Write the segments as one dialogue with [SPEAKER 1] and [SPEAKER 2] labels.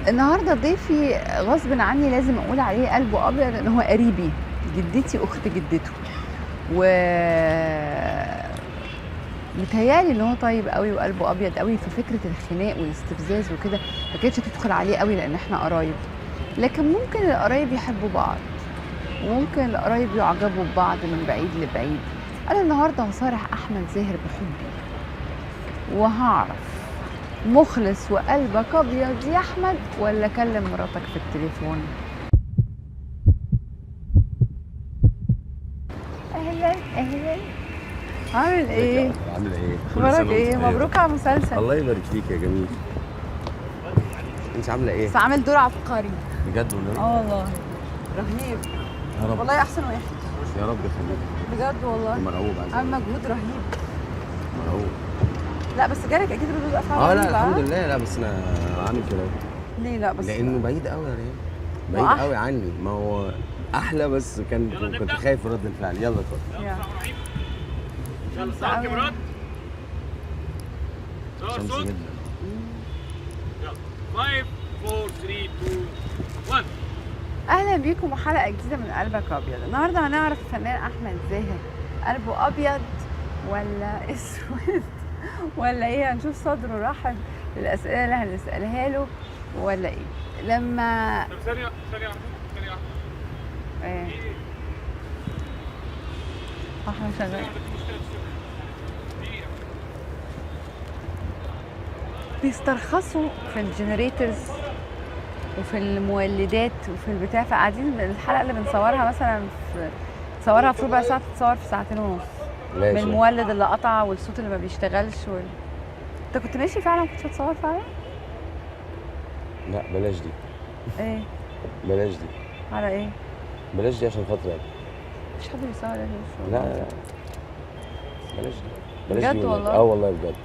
[SPEAKER 1] النهارده ضيفي غصب عني لازم اقول عليه قلبه ابيض لان هو قريبي، جدتي اخت جدته. و متهيألي ان هو طيب قوي وقلبه ابيض قوي، ففكره الخناق والاستفزاز وكده ما كانتش تدخل عليه قوي لان احنا قرايب. لكن ممكن القرايب يحبوا بعض، وممكن القرايب يعجبوا ببعض من بعيد لبعيد. انا النهارده هصارح احمد زاهر بحبي، وهعرف مخلص وقلبك ابيض يا احمد ولا كلم مراتك في التليفون. اهلا اهلا، عامل ايه؟
[SPEAKER 2] عامله ايه؟
[SPEAKER 1] اخبارك ايه؟ مبروك على المسلسل.
[SPEAKER 2] الله يبارك فيك يا جميل. انت عامله ايه؟
[SPEAKER 1] بس عامل دور عبقري
[SPEAKER 2] بجد والله؟
[SPEAKER 1] والله رهيب.
[SPEAKER 2] يا رب
[SPEAKER 1] والله احسن واحد.
[SPEAKER 2] يا رب يخليك.
[SPEAKER 1] بجد والله
[SPEAKER 2] مرعوب عايز
[SPEAKER 1] عامل مجهود رهيب.
[SPEAKER 2] مرعوب.
[SPEAKER 1] لا بس جالك اكيد ردود افعال
[SPEAKER 2] لا الحمد لله. لا بس انا عامل كده
[SPEAKER 1] ليه؟ لا بس
[SPEAKER 2] لانه بعيد قوي يا ريان، بعيد قوي عني. ما هو احلى بس كنت خايف رد الفعل. يلا اتفضل.
[SPEAKER 1] يلا صح كاميرات.
[SPEAKER 2] شمس جدا.
[SPEAKER 3] يلا 5 4 3 2 1.
[SPEAKER 1] اهلا بيكم وحلقه جديده من قلبك ابيض. النهارده هنعرف الفنان احمد زاهر قلبه ابيض ولا اسود ولا ايه. هنشوف صدره رحب للاسئله اللي هنسالها له ولا ايه. لما
[SPEAKER 3] طب ثانيه واحده.
[SPEAKER 1] ايه احنا شغال بيسترخصوا في الجنريتورز وفي المولدات وفي البتاع، فقاعدين الحلقه اللي بنصورها مثلا تصورها في ربع ساعه تتصور في ساعتين ونص من المولد اللي قطع والصوت اللي ما بيشتغلش انت كنت ماشي فعلا؟ كنت بتصور فعلا؟
[SPEAKER 2] لا بلاش دي.
[SPEAKER 1] ايه
[SPEAKER 2] بلاش دي.
[SPEAKER 1] على ايه؟
[SPEAKER 2] بلاش دي عشان خاطر
[SPEAKER 1] مش حد بيصور ده.
[SPEAKER 2] لا بلاش دي. بلاش
[SPEAKER 1] بجد
[SPEAKER 2] دي
[SPEAKER 1] والله؟
[SPEAKER 2] والله بجد.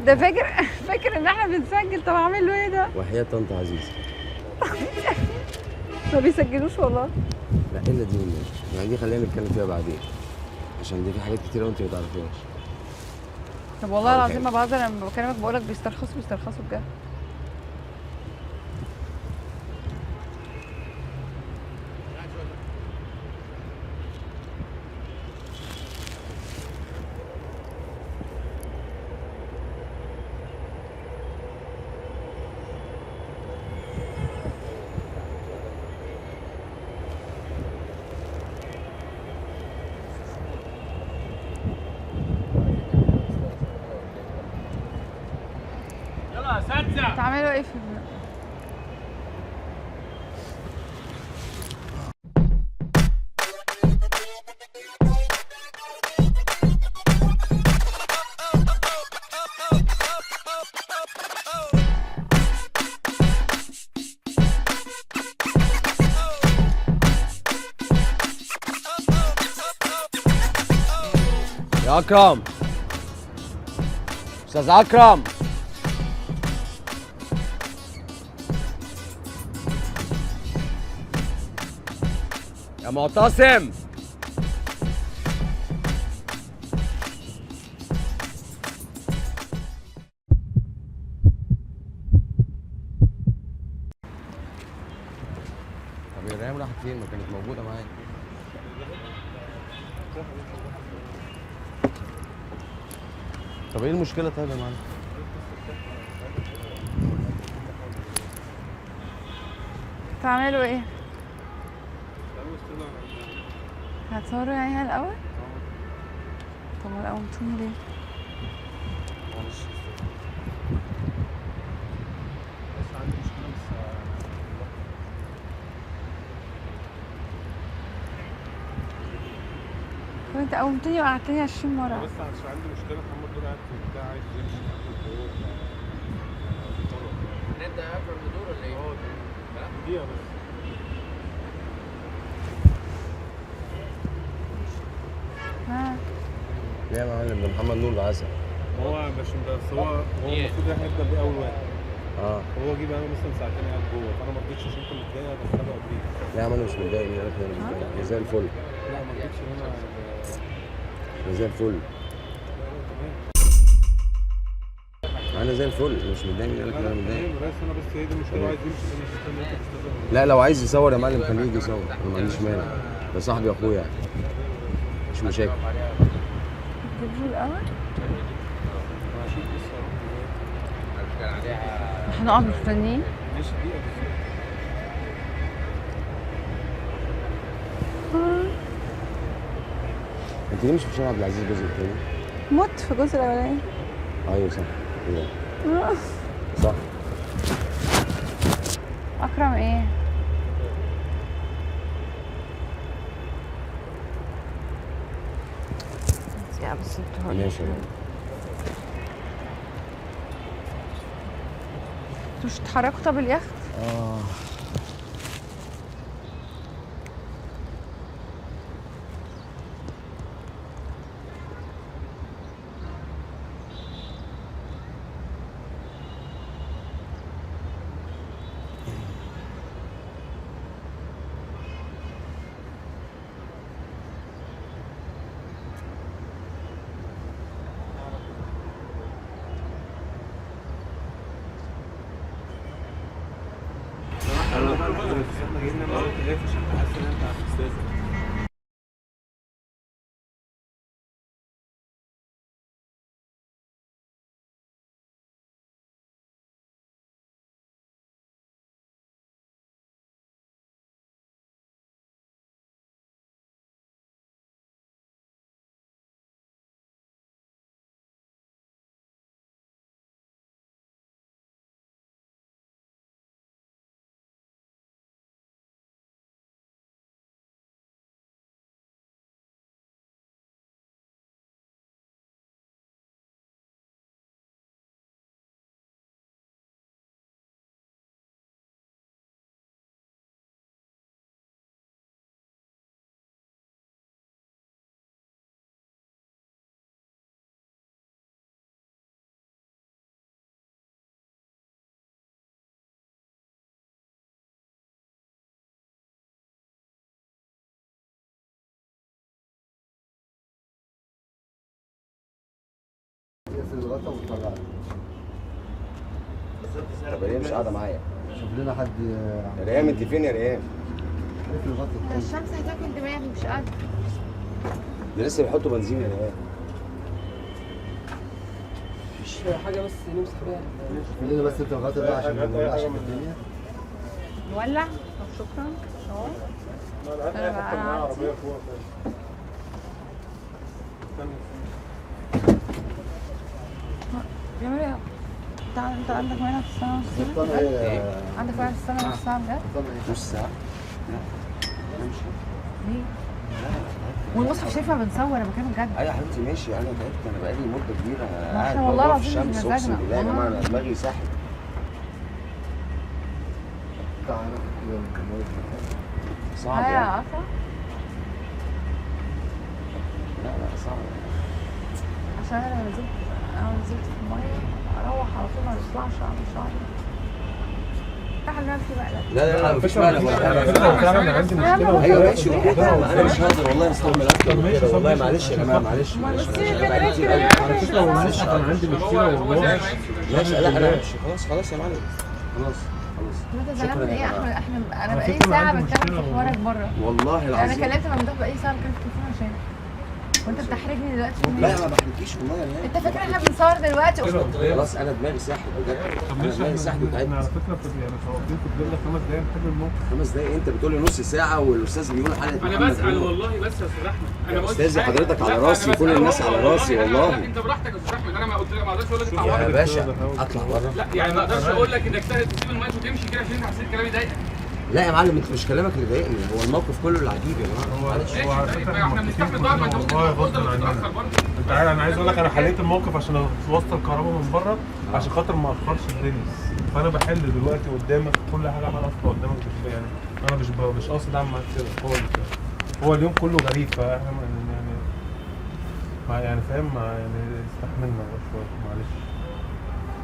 [SPEAKER 1] ده فاكر ان احنا بنسجل. طب اعمل له ايه ده؟
[SPEAKER 2] وحياة طنط عزيزة
[SPEAKER 1] ما بيسجلوش والله.
[SPEAKER 2] لا الا دي والله. يعني دي خلينا نتكلم فيها بعدين، عشان دي في حاجات كتير وانت ما تعرفيهاش.
[SPEAKER 1] طب والله العظيم ما بهزر لما بكلمك بقولك بيسترخصوا بجد.
[SPEAKER 3] يلا اساتذه.
[SPEAKER 1] تعملوا ايه في
[SPEAKER 2] يا اكرم، استاذ اكرم، يا معتصم. طب يا ريم راحت فين؟ ما كانت موجوده معايا. طب ايه المشكله طيب يا معلم؟
[SPEAKER 1] تعملوا ايه؟ هتصوروا يعني الاول؟ طب ما قومتوني ليه؟ طب انت قومتني وقعدتني 20 مره.
[SPEAKER 3] بس عشان عندي مشكله، محمد دول قاعد في البتاع عايز يمشي.
[SPEAKER 4] نبدأ أكبر بدور ولا إيه؟
[SPEAKER 3] دقيقه بس.
[SPEAKER 1] ها
[SPEAKER 2] ليه يا معلم؟ ده محمد نور العسل.
[SPEAKER 3] هو مش بس هو المفروض احنا نبدا بيه اول واحد. هو جه بقى مثلا ساعتين قاعد جوه، فانا ما رضيتش عشان انت متضايق ادخله قبليك.
[SPEAKER 2] لا يا عم انا مش متضايق. مين قال لك انا متضايق؟ انا زي الفل.
[SPEAKER 3] لا ما رضيتش ان انا
[SPEAKER 2] انا زي الفل. انا زي الفل مش متضايق من قال لك انا متضايق.
[SPEAKER 3] بس انا بس هي دي المشكله، عايز يمشي انا مش مستني انت تستنى.
[SPEAKER 2] لا لو عايز يصور يا معلم خليه يجي يصور، انا ما عنديش مانع، ده صاحبي واخويا يعني مش مشاكل.
[SPEAKER 1] تجيبوا القهوه؟
[SPEAKER 3] هشيل لسه اروح دلوقتي.
[SPEAKER 1] هنقعد مستنيين.
[SPEAKER 3] ماشي دقيقه بس.
[SPEAKER 2] انت ليه مش في شارع عبد العزيز الجزء الثاني؟
[SPEAKER 1] مت في الجزء الاولاني.
[SPEAKER 2] ايوه صح ايوه صح.
[SPEAKER 1] اكرم ايه؟ يا بس انتوا
[SPEAKER 2] ماشي يا
[SPEAKER 1] انتوا مش هتتحركوا طب اليخت؟
[SPEAKER 3] احنا جايين نعمل تلافي عشان تحس ان انت هتستاذن.
[SPEAKER 2] طب ريان مش قاعده معايا.
[SPEAKER 5] شوف لنا حد.
[SPEAKER 2] ريان انت فين يا ريان؟
[SPEAKER 5] في الغطا.
[SPEAKER 1] الشمس هتاكل دماغي مش قادره.
[SPEAKER 2] ده لسه بيحطوا بنزين يا ريان.
[SPEAKER 4] مش حاجه بس نمسح بيها.
[SPEAKER 5] شوف لنا بس انت الغطا ده عشان ما نولعش في الدنيا.
[SPEAKER 1] نولع؟ طب شكرا. اهو.
[SPEAKER 3] انا بقى معايا عربيه فوق.
[SPEAKER 1] بيعملوا ايه؟ انت عندك مانع في السنه نص ساعه؟
[SPEAKER 5] سلطان ايه؟
[SPEAKER 1] عندك مانع في السنه نص ساعه بجد؟
[SPEAKER 5] سلطان ايه؟
[SPEAKER 2] نص ساعه؟
[SPEAKER 1] ليه؟ والمصحف شايفها بنصور انا بكلم بجد.
[SPEAKER 2] ايوه يا حبيبتي ماشي انا تعبت، انا بقالي مده كبيره
[SPEAKER 1] ما
[SPEAKER 2] قاعد
[SPEAKER 1] احنا والله
[SPEAKER 2] بقف في
[SPEAKER 1] العظيم مش
[SPEAKER 2] الشمس اقسم
[SPEAKER 1] مزاجنا.
[SPEAKER 2] بالله يا جماعه انا دماغي ساحت.
[SPEAKER 5] تعالى كده نكمل.
[SPEAKER 2] صعب
[SPEAKER 1] يا
[SPEAKER 2] يعني.
[SPEAKER 1] عفا
[SPEAKER 2] لا صعب.
[SPEAKER 1] عشان انا نزلت في الميه اروح على طول ما اطلعش اعمل شعري. نفسي بقى.
[SPEAKER 2] لا مفيش مقلب ولا حاجه.
[SPEAKER 3] فعلا انا عندي مشكله.
[SPEAKER 2] ايوه ماشي انا مش هقدر والله استحمل اكتر من كده والله معلش يا جماعه معلش معلش
[SPEAKER 3] معلش كان عندي مشكله والله.
[SPEAKER 2] ماشي لا انا همشي خلاص يا معلم خلاص.
[SPEAKER 1] انت زعلان ايه يا احمد؟ انا بقالي ساعه بتكلم في حوارك بره.
[SPEAKER 2] والله
[SPEAKER 1] انا
[SPEAKER 2] العظيم
[SPEAKER 1] كلمت ممدوح بقالي ساعه بتكلم في التليفون عشان وانت بتحرجني دلوقتي.
[SPEAKER 2] لا ما بحكيش والله يا
[SPEAKER 1] انت فاكر احنا بنصور دلوقتي؟
[SPEAKER 2] خلاص انا دماغي ساحت بجد. انا دماغي ساحت
[SPEAKER 3] احنا على
[SPEAKER 2] وتعبت.
[SPEAKER 3] فكره يعني واقفين في الجبل 5 دقايق نحل الموقف.
[SPEAKER 2] 5 دقايق انت بتقول لي نص ساعه والاستاذ بيقول حلقه
[SPEAKER 4] انا
[SPEAKER 2] محمد
[SPEAKER 4] بسال
[SPEAKER 2] نور.
[SPEAKER 4] والله بس يا استاذ احمد انا
[SPEAKER 2] يا
[SPEAKER 4] قلت
[SPEAKER 2] استاذي
[SPEAKER 4] حاجة.
[SPEAKER 2] حضرتك على
[SPEAKER 4] لا،
[SPEAKER 2] راسي
[SPEAKER 4] أنا
[SPEAKER 2] كل
[SPEAKER 4] بسأل
[SPEAKER 2] الناس على راسي والله.
[SPEAKER 4] انت براحتك يا استاذ احمد، انا ما قلت لك ما اقدرش اقول لك
[SPEAKER 2] يا
[SPEAKER 4] تعورك.
[SPEAKER 2] باشا اطلع بره.
[SPEAKER 4] لا يعني ما اقدرش اقول لك انك تسيب المايك وتمشي كده عشان انت حسيت كلامي ضايقك.
[SPEAKER 2] لا يا معلم انت مش كلامك اللي ضايقني، هو الموقف كله اللي عجيب يا جماعه معلش.
[SPEAKER 3] هو على فكره
[SPEAKER 4] احنا بنستحمل بعض، ما انت ممكن
[SPEAKER 3] والله
[SPEAKER 4] تفضل
[SPEAKER 3] غصب عننا.
[SPEAKER 4] وتتاخر برضه.
[SPEAKER 3] انت عارف انا عايز اقول لك انا حليت الموقف عشان اوصل الكهرباء من بره عشان خاطر ما اخرش الدنيا. فانا بحل دلوقتي قدامك كل حاجه عمال اصلا قدامك يعني انا مش قاصد اعمل كده خالص يعني. هو اليوم كله غريب فاحنا يعني فاهم يعني استحملنا شويه معلش.